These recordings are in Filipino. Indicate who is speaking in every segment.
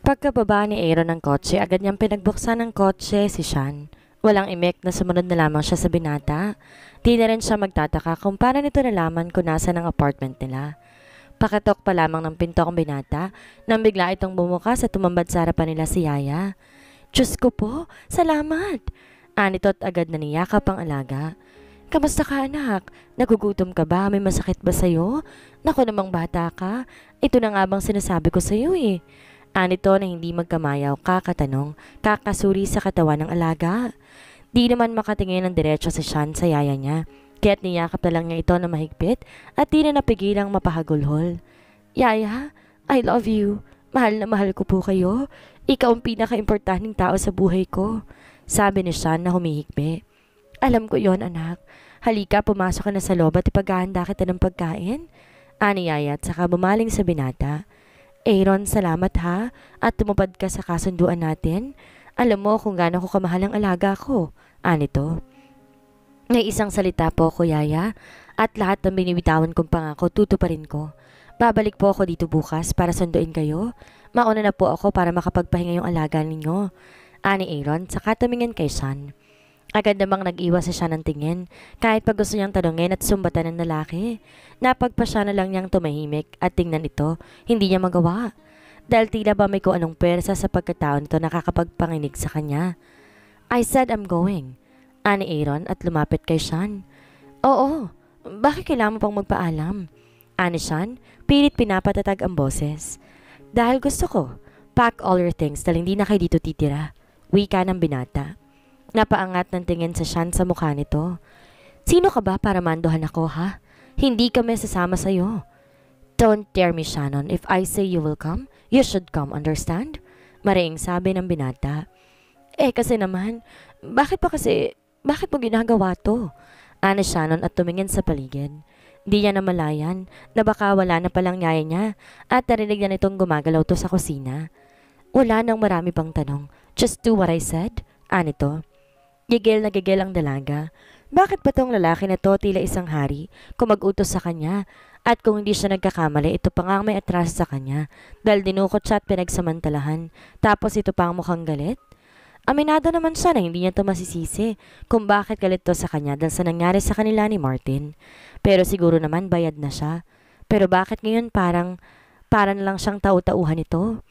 Speaker 1: Pagkababa ni Aaron ng kotse, agad niyang pinagbuksan ng kotse si Sean. Walang imek na sumunod na lamang siya sa binata. Di na rin siya magtataka kung paano nito nalaman kung nasa ng apartment nila. Pakatok pa lamang ng pinto ang binata nang bigla itong bumukas at tumambad sa harapan nila si Yaya. Diyos ko po, salamat! Anito at agad na niyakap ang alaga. Kamusta ka anak? Nagugutom ka ba? May masakit ba sa'yo? Naku namang bata ka. Ito na nga bang sinasabi ko sa'yo eh. Anito na hindi magkamayaw kakatanong, kakasuri sa katawan ng alaga. Di naman makatingin ng diretso si Sean sa yaya niya. Kaya't niyakap na lang niya ito na mahigpit at di na napigilang mapahagulhol. Yaya, I love you. Mahal na mahal ko po kayo. Ikaw ang pinaka-importanting tao sa buhay ko. Sabi ni Sean na humihikbi. Alam ko yon anak. Halika, pumasok ka na sa loob at ipaghahanda kita ng pagkain. Ani Yaya at saka bumaling sa binata. Aaron, salamat ha at tumupad ka sa kasunduan natin. Alam mo kung gaano ko kamahal ang alaga ko. Anito. May isang salita po ko, Yaya, at lahat ng binibitawan kong pangako tutuparin ko. Babalik po ako dito bukas para sunduin kayo. Mauna na po ako para makapagpahinga yung alaga ninyo. Ani Aaron, saka tumingin kay Sean. Agad namang nag-iwas siya ng tingin, kahit pag gusto niyang tanungin at sumbatan ng lalaki. Napagpasya na lang niyang tumahimik at tingnan ito, hindi niya magawa. Dahil tila ba may kung anong pwersa sa pagkatao nito nakakapagpanginig sa kanya. I said I'm going. Ani Aaron at lumapit kay Sean. Oo, bakit kailangan mo pang magpaalam? Ani Sean, pilit pinapatatag ang boses. Dahil gusto ko, pack all your things dahil hindi na kayo dito titira. Wika ng binata. Napaangat ng tingin sa Sean sa mukha nito. Sino ka ba para manduhan ako ha? Hindi kami sasama sa'yo. Don't dare me Shannon. If I say you will come, you should come, understand? Mariing sabi ng binata. Kasi naman, bakit mo ginagawa to? Ani Shannon at tumingin sa paligid. Di niya namalayan na baka wala na palang yaya niya at narinig na nitong gumagalaw to sa kusina. Wala nang marami pang tanong. Just do what I said. Anito. Gigil na gigil ang dalaga. Bakit ba tong lalaki na to tila isang hari kung mag-utos sa kanya? At kung hindi siya nagkakamali, ito pa nga may atras sa kanya dahil dinukot siya at pinagsamantalahan. Tapos ito pa ang mukhang galit? Aminado naman siya na hindi niya to masisisi kung bakit galit to sa kanya dahil sa nangyari sa kanila ni Martin. Pero siguro naman bayad na siya. Pero bakit ngayon parang na lang siyang tau-tauhan ito?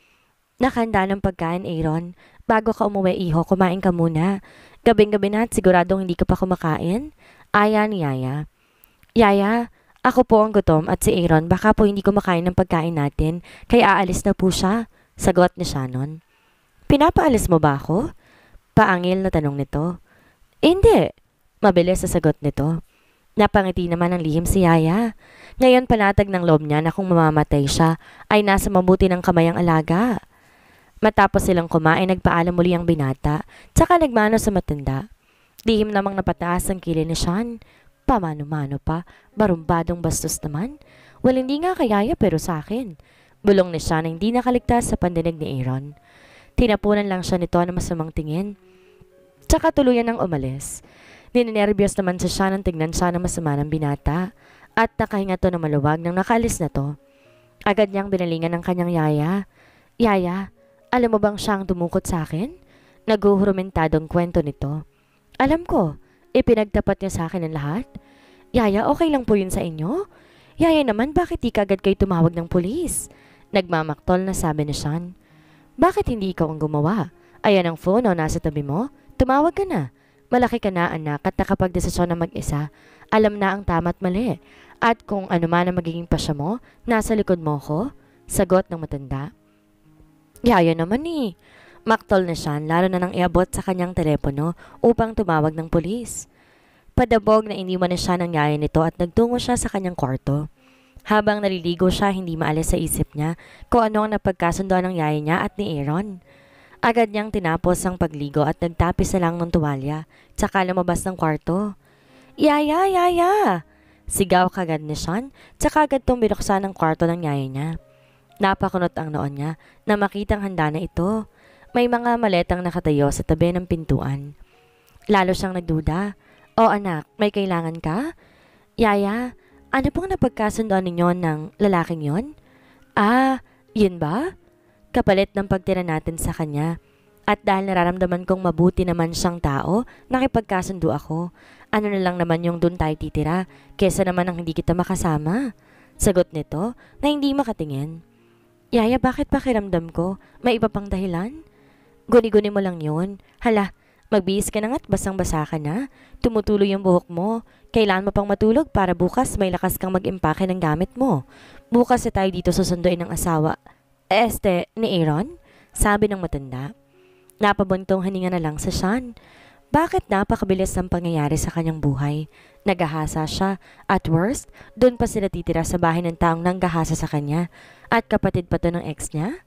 Speaker 1: Nakahanda ng pagkain, Aaron. Bago ka umuwi, iho, kumain ka muna. Gabing-gabi na at siguradong hindi ka pa kumakain. Aya ni Yaya. Yaya, ako po ang gutom at si Aaron baka po hindi kumakain ng pagkain natin kaya aalis na po siya. Sagot ni Shannon. Pinapaalis mo ba ako? Paangil na tanong nito. Hindi. Mabilis sa sagot nito. Napangiti naman ang lihim si Yaya. Ngayon panatag ng loob niya na kung mamamatay siya ay nasa mabuti ng kamay ang alaga. Matapos silang kumain, nagpaalam muli ang binata, tsaka nagmano sa matanda. Lihim namang napataas ang kilay ni Sean. Pamano-mano pa, barumbadong bastos naman. Well, hindi nga kayaya pero sa akin. Bulong ni Sean na hindi nakaligtas sa pandinig ni Aaron. Tinapunan lang siya nito na masamang tingin. Tsaka tuluyan ng umalis. Ninenervyos naman sa Sean nang tignan siya na masama ng binata. At nakahinga to na maluwag nang nakaalis na to. Agad niyang binalingan ng kanyang yaya. Yaya, alam mo bang siyang dumukot sa akin? Naguhurumentadong kwento nito. Alam ko, ipinagtapat niya sa akin ang lahat. Yaya, okay lang po yun sa inyo? Yaya naman, bakit di kagad kayo tumawag ng pulis? Nagmamaktol na sabi ni Sean. Bakit hindi ikaw ang gumawa? Ayan ang phone o nasa tabi mo? Tumawag ka na. Malaki ka na anak at nakapagdesisyon na mag-isa. Alam na ang tama at mali. At kung ano man ang magiging pasya mo, nasa likod mo ko? Sagot ng matanda. Yaya naman eh. Maktol na siya lalo na nang iabot sa kanyang telepono upang tumawag ng pulis. Padabog na iniwan na siya ng yaya nito at nagtungo siya sa kanyang kwarto. Habang naliligo siya, hindi maalis sa isip niya kung ano ang napagkasundoan ng yaya niya at ni Aaron. Agad niyang tinapos ang pagligo at nagtapis na lang ng tuwalya, tsaka lumabas ng kwarto. Yaya, yaya! Sigaw kagad ni Sean, tsaka agad tong binuksan ang kwarto ng yaya niya. Napakunot ang noon niya na makitang handa na ito. May mga maletang nakatayo sa tabi ng pintuan. Lalo siyang nagduda. O anak, may kailangan ka? Yaya, ano pong napagkasundoan ninyo ng lalaking yon? Ah, yun ba? kapalit ng pagtira natin sa kanya. At dahil nararamdaman kong mabuti naman siyang tao, nakipagkasundo ako. Ano na lang naman yung dun tayo titira, kesa naman ang hindi kita makasama. Sagot nito na hindi makatingin. Yaya, bakit pakiramdam ko? May iba pang dahilan? Guni-guni mo lang yun. Hala, magbihis ka na nga't basang-basa ka na. Tumutuloy yung buhok mo. Kailangan mo pang matulog para bukas may lakas kang mag-impake ng gamit mo. Bukas na tayo dito susunduin ng asawa. Ni Aaron? Sabi ng matanda. Napabuntong hininga na lang sa Sean. Bakit napakabilis ng pangyayari sa kanyang buhay? Nagahasa siya. At worst, doon pa sila titira sa bahay ng taong nanggahasa sa kanya. At kapatid pa to ng ex niya?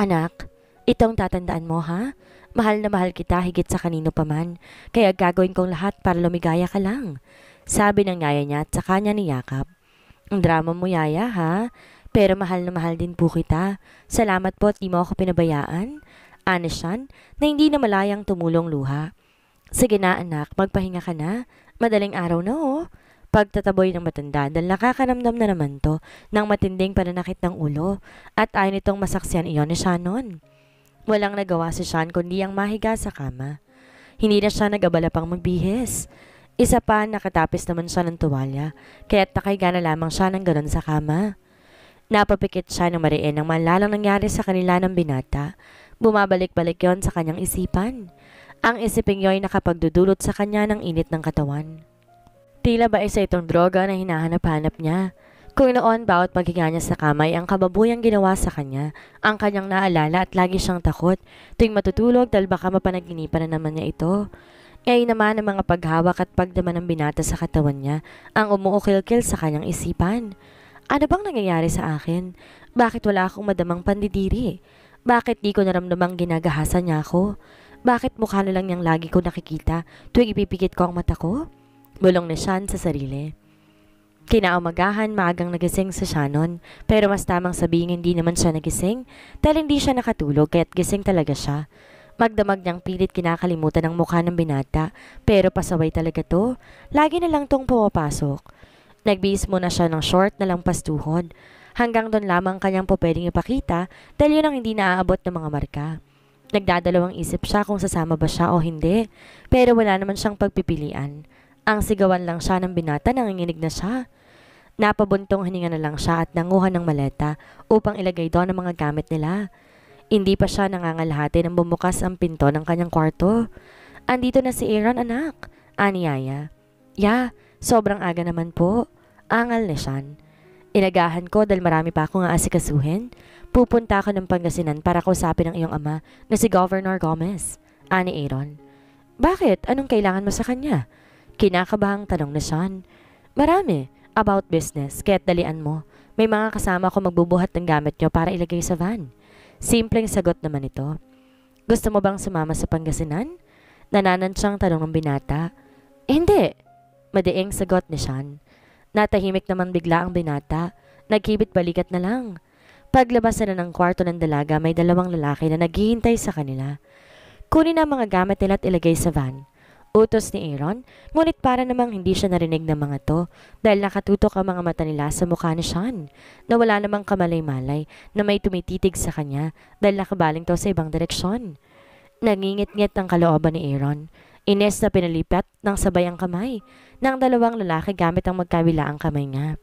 Speaker 1: Anak, itong tatandaan mo ha? Mahal na mahal kita higit sa kanino pa man. Kaya gagawin kong lahat para lumigaya ka lang. Sabi ng yaya niya at sa kanya niyakap. Ang drama mo yaya ha? Pero mahal na mahal din po kita. Salamat po at di mo ako pinabayaan. Honest siya na hindi na malayang tumulong luha. Sige na anak, magpahinga ka na. Madaling araw na oh. Pagtataboy ng matanda dahil nakakaramdam na naman to ng matinding pananakit ng ulo at ayaw nitong masaksiyan iyon ni Shannon. Walang nagawa si Sean kundi ang mahiga sa kama. Hindi na siya nag-abala pang magbihis. Isa pa, nakatapis naman siya ng tuwalya kaya't nakahiga na lamang siya ng ganon sa kama. Napapikit siya ng mariin ang malalang nangyari sa kanila ng binata. Bumabalik-balik yon sa kanyang isipan. Ang isiping yo'y nakapagdudulot sa kanya ng init ng katawan. Tila ba isa itong droga na hinahanap-hanap niya? Kung noon bawat paghinga niya sa kamay ang kababuyang ginawa sa kanya, ang kanyang naalala at lagi siyang takot tuwing matutulog dahil baka mapanaginipan na naman niya ito. Ngayon naman ang mga paghawak at pagdaman ng binata sa katawan niya ang umuukil-kil sa kanyang isipan. Ano bang nangyayari sa akin? Bakit wala akong madamang pandidiri? Bakit di ko naramdamang ginagahasa niya ako? Bakit mukha na lang niyang lagi ko nakikita tuwing ipipikit ko ang mata ko? Bulong ni Sean sa sarili. Kinaumagahan, maagang nagising si Shannon, pero mas tamang sabihin hindi naman siya nagising dahil hindi siya nakatulog kaya't gising talaga siya. Magdamag niyang pilit kinakalimutan ang mukha ng binata, pero pasaway talaga to. Lagi na lang tong pumapasok. Nagbihis muna siya ng short na lampas tuhod. Hanggang doon lamang kanyang po pwedeng ipakita dahil yun ang hindi naaabot ng mga marka. Nagdadalawang isip siya kung sasama ba siya o hindi, pero wala naman siyang pagpipilian. Ang sigawan lang siya ng binata, nanginginig na siya. Napabuntong hininga na lang siya at nanguha ng maleta upang ilagay doon ang mga gamit nila. Hindi pa siya nangangalahati nang bumukas ang pinto ng kanyang kwarto. Andito na si Aaron anak, ani Yaya. Ya, sobrang aga naman po. Angal ni Sean. Inagahan ko dahil marami pa akong aasikasuhin. Pupunta ako ng Pangasinan para kausapin ang iyong ama na si Governor Gomez. Ani Aaron. Bakit? Anong kailangan mo sa kanya? Kinakabahang tanong ni Sean. Marami. About business. Kaya't dalian mo. May mga kasama ko magbubuhat ng gamit nyo para ilagay sa van. Simpleng sagot naman ito. Gusto mo bang sumama sa Pangasinan? Nananansyang tanong ng binata. Hindi. Madiing sagot ni Sean. Natahimik naman bigla ang binata. Nagkibit balikat na lang. Paglabas na ng kwarto ng dalaga, may dalawang lalaki na naghihintay sa kanila. Kunin ang mga gamit nila at ilagay sa van. Utos ni Aaron, ngunit para namang hindi siya narinig ng mga to dahil nakatutok ang mga mata nila sa mukha ni Sean na wala namang kamalay-malay na may tumititig sa kanya dahil nakabaling to sa ibang direksyon. Nangingit-ngit ang kalooban ni Aaron. Ines na pinalipat ng sabay ang kamay ng dalawang lalaki gamit ang magkabilaang kamay niya.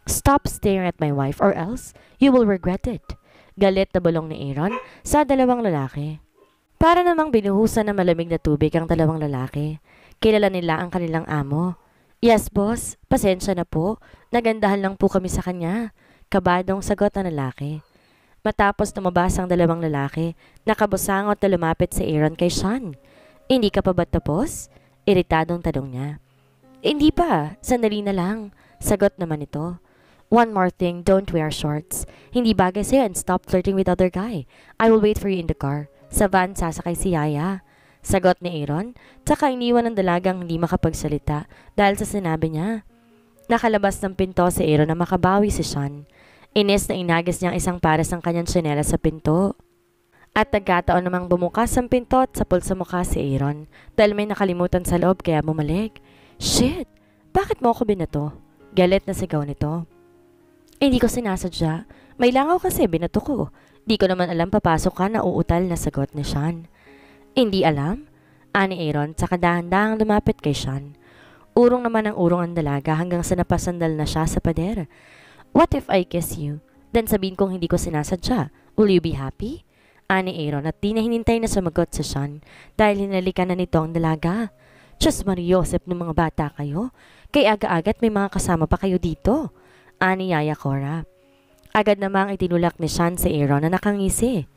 Speaker 1: Stop staring at my wife or else you will regret it. Galit na bulong ni Aaron sa dalawang lalaki. Para namang binuhusan ng malamig na tubig ang dalawang lalaki. Kilala nila ang kanilang amo. Yes, boss. Pasensya na po. Nagandahan lang po kami sa kanya. Kabadong sagot ng lalaki. Matapos lumabas ang dalawang lalaki, nakabusangot na lumapit si Aaron kay Sean. Hindi ka pa ba tapos? Iritadong tanong niya. Hindi pa. Sandali na lang. Sagot naman ito. One more thing, don't wear shorts. Hindi bagay sa'yo and stop flirting with other guy. I will wait for you in the car. Sa van sasakay si Yaya. Sagot ni Aaron, tsaka iniwan ng dalagang hindi makapagsalita dahil sa sinabi niya. Nakalabas ng pinto si Aaron na makabawi si Sean. Inis na inagis niyang isang pares ng kanyang tsinela sa pinto. At nagkataon namang bumukas ang pinto at sapol sa mukha si Aaron dahil may nakalimutan sa loob kaya bumalik. Shit! Bakit mo ako binato? Galit na sigaw nito. Hindi ko sinasadya. May langaw kasi binato ko. Di ko naman alam papasok ka na uutal na sagot ni Sean. Hindi alam? Ani Aaron tsaka dahan-dahang lumapit kay Sean. Urong naman ang urong ang dalaga hanggang sa napasandal na siya sa pader. What if I kiss you? Then sabihin kong hindi ko sinasadya. Will you be happy? Ani Aaron at di na hinintay na sumagot sa Sean dahil hinalikan na nito ang dalaga. Diyos Mariosep ng mga bata kayo. Kay aga-agat may mga kasama pa kayo dito. Ani Yaya Cora. Agad namang itinulak ni Sean sa Aaron na nakangisi.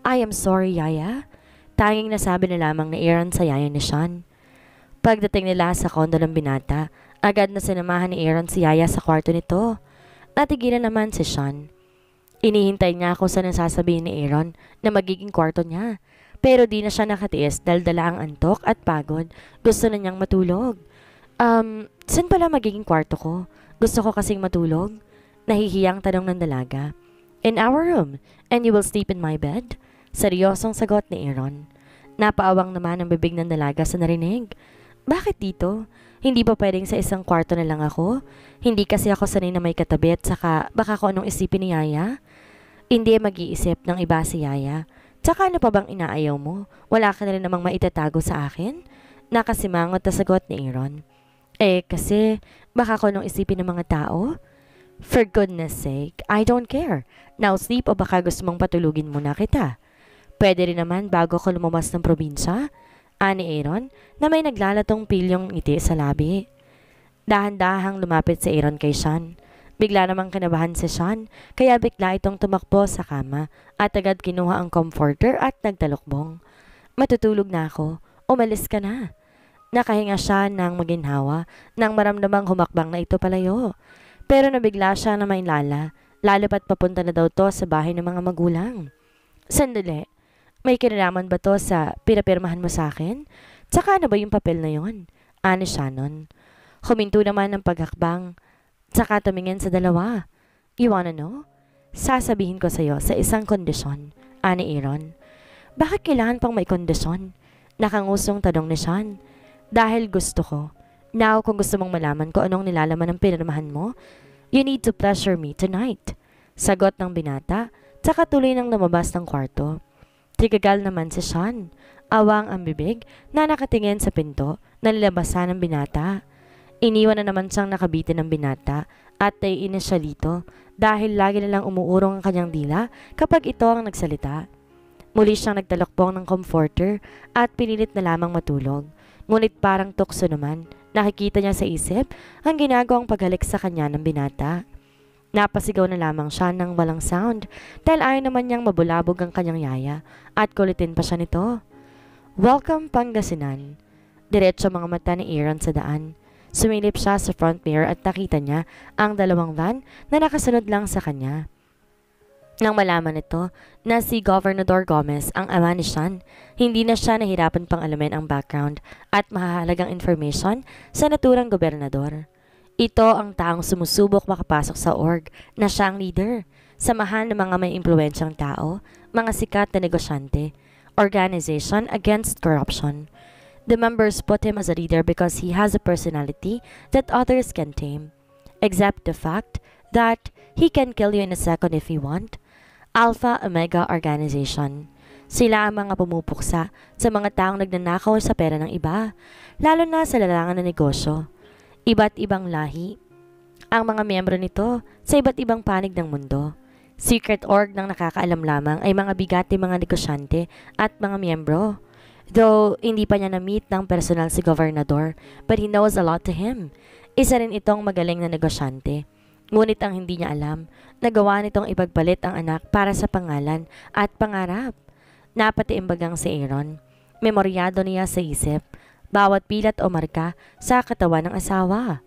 Speaker 1: I am sorry, Yaya. Tanging nasabi na lamang ni Aaron sa yaya ni Sean. Pagdating nila sa kondo ng binata, agad na sinamahan ni Aaron si Yaya sa kwarto nito. Natigilan naman si Sean. Inihintay niya kung saan sasabihin ni Aaron na magiging kwarto niya. Pero di na siya nakatiis dahil dala ang antok at pagod. Gusto na niyang matulog. Saan pala magiging kwarto ko? Gusto ko kasing matulog. Nahihiyang tanong ng dalaga. In our room, and you will sleep in my bed? Seryosong sagot ni Aaron. Napaawang naman ang bibig ng dalaga sa narinig. Bakit dito? Hindi ba pwedeng sa isang kwarto na lang ako? Hindi kasi ako sanay na may katabi at saka baka ko anong isipin ni Yaya? Hindi mag-iisip ng iba si Yaya. Tsaka ano pa bang inaayaw mo? Wala ka na rin namang maitatago sa akin? Nakasimangot na sagot ni Aaron. Kasi baka ko anong isipin ng mga tao? For goodness sake, I don't care. Now sleep o baka gusto mong patulugin muna kita. Pwede rin naman bago ko lumabas ng probinsya. Ani Aaron na may naglalatong pilyong ngiti sa labi. Dahan-dahang lumapit si Aaron kay Sean. Bigla namang kinabahan si Sean kaya bigla itong tumakbo sa kama at agad kinuha ang comforter at nagtalokbong. Matutulog na ako. Umalis ka na. Nakahinga siya ng maginhawa nang maramdamang humakbang na ito palayo. Pero nabigla siya na may lala. Lalo pat papunta na daw to sa bahay ng mga magulang. Sandali. May kinalaman ba to sa pinapirmahan mo sa akin? Tsaka ano ba yung papel na yon? Ani Shannon. Huminto naman ng paghakbang. Tsaka tumingin sa dalawa. You wanna know? Sasabihin ko sa'yo sa isang kondisyon. Ani Aaron. Bakit kailangan pang may kondisyon? Nakangusong tanong ni Sean. Dahil gusto ko. Now kung gusto mong malaman ko anong nilalaman ng pinirmahan mo, you need to pleasure me tonight. Sagot ng binata. Tsaka tuloy nang lumabas ng kwarto. Tigagal naman si Sean. Awang ang bibig na nakatingin sa pinto na nilabasan ng binata. Iniwan na naman siyang nakabitin ng binata at naiinis siya dito dahil lagi nalang umuurong ang kanyang dila kapag ito ang nagsalita. Muli siyang nagtalokbong ng comforter at pinilit na lamang matulog. Ngunit parang tukso naman, nakikita niya sa isip ang ginagawang paghalik sa kanya ng binata. Napasigaw na lamang siya ng walang sound dahil ayaw naman niyang mabulabog ang kanyang yaya at kulitin pa siya nito. Welcome Pangasinan. Diretso mga mata ni Aaron sa daan. Sumilip siya sa front mirror at nakita niya ang dalawang van na nakasunod lang sa kanya. Nang malaman nito na si Gobernador Gomez ang ama ni Sean, hindi na siya nahirapan pang alamin ang background at mahahalagang information sa naturang gobernador. Ito ang taong sumusubok makapasok sa org na siya ang leader. Samahan ng mga may impluwensyang tao, mga sikat na negosyante, organization against corruption. The members put him as a leader because he has a personality that others can tame. Except the fact that he can kill you in a second if he want. Alpha Omega Organization. Sila ang mga pumupuksa sa mga taong nagnanakaw sa pera ng iba, lalo na sa larangan ng negosyo. Iba't ibang lahi. Ang mga miyembro nito sa iba't ibang panig ng mundo. Secret org ng nakakaalam lamang ay mga bigati mga negosyante at mga miyembro. Though hindi pa niya na-meet ng personal si Gobernador, but he knows a lot to him. Isa rin itong magaling na negosyante. Ngunit ang hindi niya alam, nagawa nitong ipagpalit ang anak para sa pangalan at pangarap. Napatiimbagang si Aaron. Memoryado niya sa isip bawat pilat o marka sa katawan ng asawa.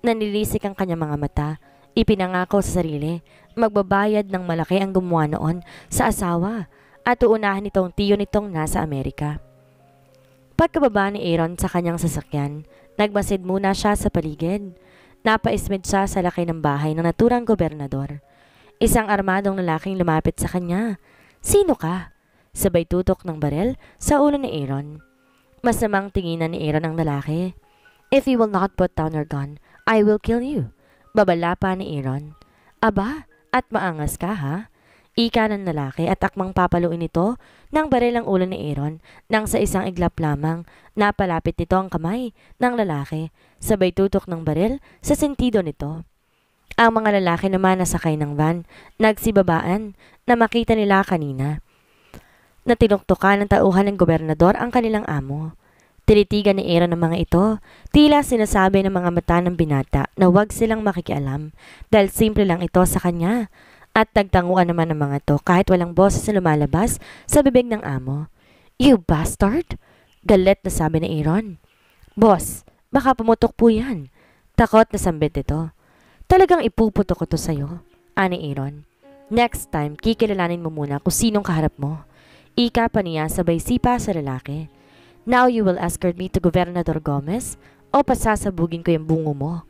Speaker 1: Nanilisik ang kanyang mga mata. Ipinangako sa sarili, magbabayad ng malaki ang gumawa noon sa asawa at uunahan nitong tiyo nitong nasa Amerika. Pagkababa ni Aaron sa kanyang sasakyan, nagmasid muna siya sa paligid. Napaismid siya sa laki ng bahay ng naturang gobernador. Isang armadong lalaking lumapit sa kanya. Sino ka? Sabay tutok ng barel sa ulo ni Aaron. Masamang tinginan ni Aaron ang lalaki. If you will not put down your gun, I will kill you. Babala pa ni Aaron. Aba, at maangas ka ha? Ika ng lalaki at akmang papaluin ito ng baril ang ulo ni Aaron nang sa isang iglap lamang napalapit nito ang kamay ng lalaki sabay tutok ng baril sa sentido nito. Ang mga lalaki naman na sakay ng van nagsibabaan na makita nila kanina na tinuktukan ng tauhan ng gobernador ang kanilang amo. Tinitigan ni Aaron ng mga ito, tila sinasabi ng mga mata ng binata na huwag silang makikialam dahil simple lang ito sa kanya. At nagtanguan naman ng mga to kahit walang boses na lumalabas sa bibig ng amo. You bastard! Galit na sabi ni Aaron. Boss, baka pumutok po yan. Takot na sambit ito. Talagang ipuputok ko to sa'yo, ani Aaron. Next time, kikilalanin mo muna kung sinong kaharap mo. Ika pa niya sabay sipa sa lalaki. Now you will escort me to Gobernador Gomez o pasasabugin ko yung bungo mo.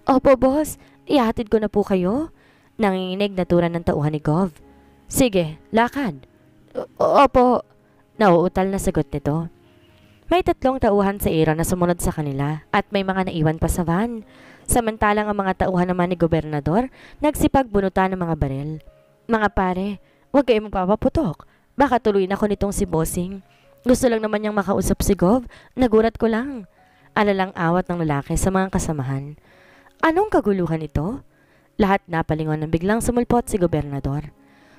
Speaker 1: Opo boss, ihatid ko na po kayo. Nanginginig na turan ng tauhan ni Gov. Sige, lakad. Opo. Nauutal na sagot nito. May 3 tauhan sa Aaron na sumunod sa kanila at may mga naiwan pa sa van. Samantalang ang mga tauhan naman ni Gobernador nagsipagbunutan ng mga baril. Mga pare, huwag kayong magpapaputok. Baka tuloy na ko nitong si Bossing. Gusto lang naman niyang makausap si Gov. Nagulat ko lang. Alalang awat ng lalaki sa mga kasamahan. Anong kaguluhan ito? Lahat napalingon ng biglang sumulpot si Gobernador.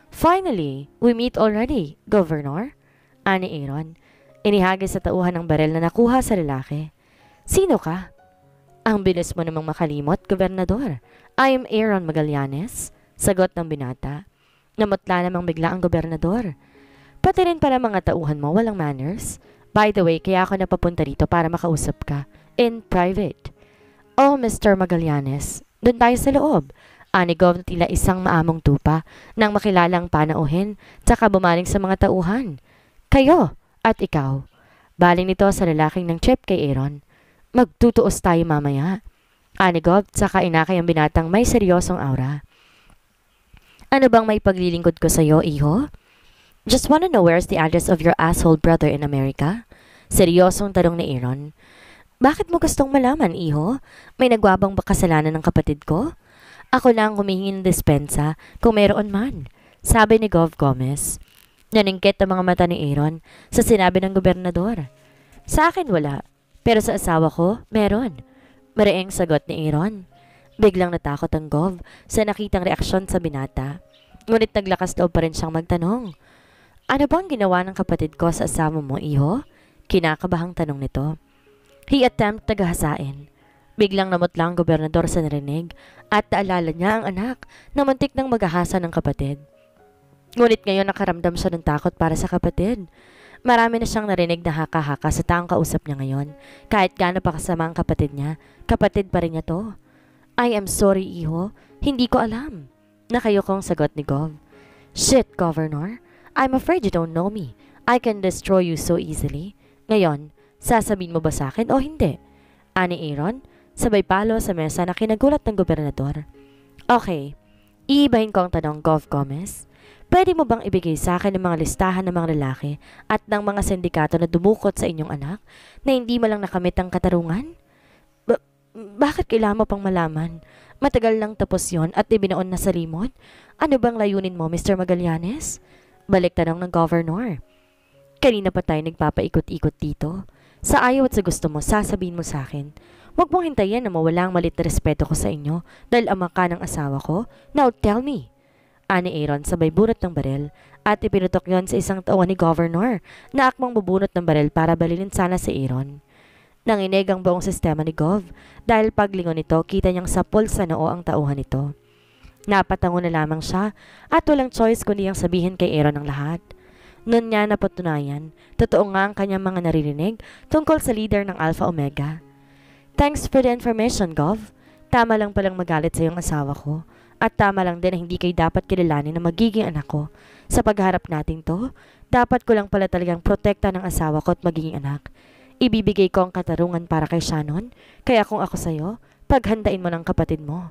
Speaker 1: Finally, we meet already, Governor. Ani Aaron. Inihagis sa tauhan ng baril na nakuha sa lalaki. Sino ka? Ang bilis mo namang makalimot, Gobernador. I am Aaron Magallanes. Sagot ng binata. Namutla namang bigla ang Gobernador. Pati rin pala mga tauhan mo walang manners. By the way, kaya ako napapunta rito para makausap ka. In private. Oh, Mr. Magallanes. Doon tayo sa loob. Ani Gov na tila isang maamong tupa nang makilalang panauhin tsaka bumaling sa mga tauhan. Kayo at ikaw. Baling nito sa lalaking ng chip kay Aaron. Magtutuos tayo mamaya. Ani Gov tsaka inakay ang binatang may seryosong aura. Ano bang may paglilingkod ko sa'yo, iho? Just wanna know where's the address of your asshole brother in America? Seryosong tanong ni Aaron. Bakit mo gustong malaman, iho? May nagwabang ba kasalanan ng kapatid ko? Ako lang humihingi ng dispensa kung mayroon man, sabi ni Gov Gomez. Naningkit ang mga mata ni Aaron sa sinabi ng gobernador. Sa akin wala, pero sa asawa ko, meron. Mariing sagot ni Aaron. Biglang natakot ang Gov sa nakitang reaksyon sa binata. Ngunit naglakas loob pa rin siyang magtanong. Ano bang ginawa ng kapatid ko sa asawa mo, iho? Kinakabahang tanong nito. He attempt tagahasain. Biglang namutla ang gobernador sa narinig at naalala niya ang anak na muntik nang maghahasa ng kapatid. Ngunit ngayon nakaramdam siya ng takot para sa kapatid. Marami na siyang narinig na haka-haka sa taong kausap niya ngayon. Kahit gaano pa kasama ang kapatid pa rin niya to. I am sorry, iho. Hindi ko alam. Nakayokong sagot ni Gov. Shit, Governor. I'm afraid you don't know me. I can destroy you so easily. Ngayon, sasabihin mo ba sa akin o hindi? Ani Aaron, sabay palo sa mesa na kinagulat ng gobernador. Okay, iibahin ko ang tanong, Gov Gomez. Pwede mo bang ibigay sa akin ng mga listahan ng mga lalaki at ng mga sindikato na dumukot sa inyong anak na hindi mo lang nakamit ang katarungan? Bakit kailangan mo pang malaman? Matagal lang tapos yon at ibinoon na sa limot? Ano bang layunin mo, Mr. Magallanes? Balik tanong ng governor. Kanina pa tayo nagpapaikot-ikot dito. Sa ayaw at sa gusto mo, sasabihin mo sa akin. Huwag mong hintayin na mawala ang malit na respeto ko sa inyo dahil ama ka ng asawa ko. Now tell me. Ani Aaron sabay bunot ng baril at ipinutok yon sa isang tauhan ni governor na akmang bubunot ng baril para balilin sana si Aaron. Nanginig ang buong sistema ni Gov dahil paglingon nito kita niyang sapol sa noo ang tauhan nito. Napatango na lamang siya at walang choice kundi ang sabihin kay Aaron ang lahat. Noon niya napatunayan, totoo nga ang kanyang mga naririnig tungkol sa leader ng Alpha Omega. Thanks for the information, Gov. Tama lang palang magalit sa iyong asawa ko. At tama lang din na hindi kayo dapat kilalanin na magiging anak ko. Sa pagharap natin to, dapat ko lang pala talagang protekta ng asawa ko at magiging anak. Ibibigay ko ang katarungan para kay Shannon, kaya kung ako sa'yo, paghandain mo ng kapatid mo.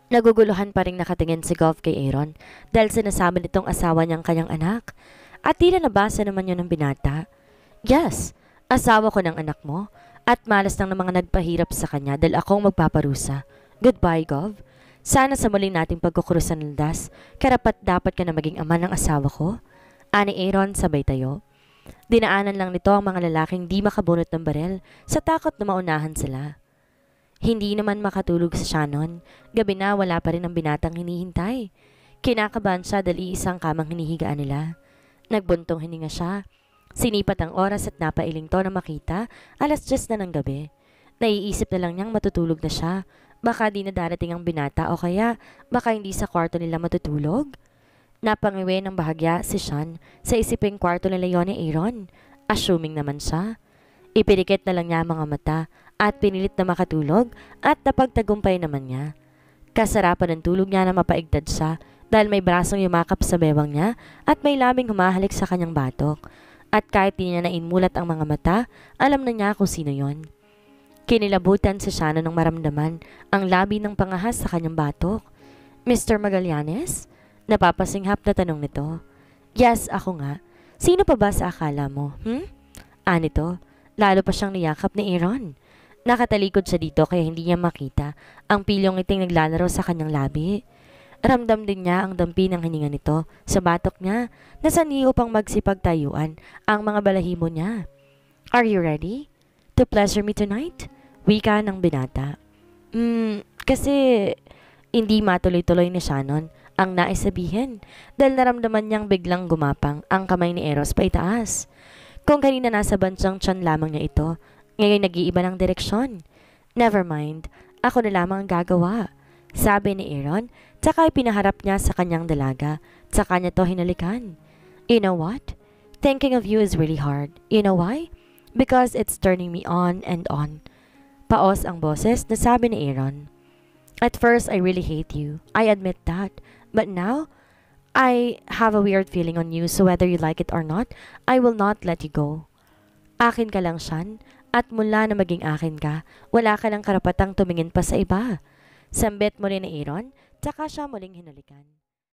Speaker 1: Naguguluhan pa rin nakatingin si Gov kay Aaron dahil sinasabi nitong asawa niyang kanyang anak. At tila nabasa naman yun ng binata. Yes, asawa ko ng anak mo at malas lang ng mga nagpahirap sa kanya dahil akong magpaparusa. Goodbye, Gov. Sana sa muling nating pagkukurusan ng landas, karapat dapat ka na maging ama ng asawa ko. Ani Aaron sabay tayo. Dinaanan lang nito ang mga lalaking di makabunot ng barel sa takot na maunahan sila. Hindi naman makatulog si Shannon. Gabi na wala pa rin ang binatang hinihintay. Kinakabahan siya dahil isang kamang hinihigaan nila. Nagbuntong hininga siya. Sinipat ang oras at napailing to na makita 10:00 na ng gabi. Naiisip na lang niyang matutulog na siya. Baka di na darating ang binata o kaya baka hindi sa kwarto nila matutulog. Napangiwi ng bahagya si Sean sa isiping kwarto nila yon ni Aaron. Assuming naman siya. Ipirikit na lang niya ang mga mata at pinilit na makatulog at napagtagumpay naman niya. Kasarapan ng tulog niya na mapaigtad siya dahil may brasong yumakap sa bewang niya at may labing humahalik sa kanyang batok. At kahit di niya nainmulat ang mga mata, alam na niya kung sino yon. Kinilabutan si Shannon nang maramdaman ang labi ng pangahas sa kanyang batok. Mr. Magallanes? Napapasinghap na tanong nito. Yes, ako nga. Sino pa ba sa akala mo? Anito, lalo pa siyang niyakap ni Aaron. Nakatalikod siya dito kaya hindi niya makita ang pilyong iting naglalaro sa kanyang labi. Ramdam din niya ang dampi ng hininga nito sa batok niya na sanhi upang magsipagtayuan ang mga balahibo niya. Are you ready to pleasure me tonight? Wika ng binata. Kasi hindi matuloy-tuloy ni Shannon ang nais sabihin dahil naramdaman niyang biglang gumapang ang kamay ni Eros pa itaas. Kung kanina nasa bansang tiyan lamang niya ito, ngayon nag-iiba ng direksyon. Never mind, ako na lamang ang gagawa, sabi ni Aaron, tsaka ipinaharap niya sa kanyang dalaga, tsaka niya to hinalikan. You know what? Thinking of you is really hard. You know why? Because it's turning me on and on. Paos ang boses na sabi ni Aaron. At first, I really hate you. I admit that. But now, I have a weird feeling on you, so whether you like it or not, I will not let you go. Akin ka lang, Sean, at mula na maging akin ka, wala ka ng karapatang tumingin pa sa iba. Sambit muli ni Aaron, tsaka siya muling hinalikan.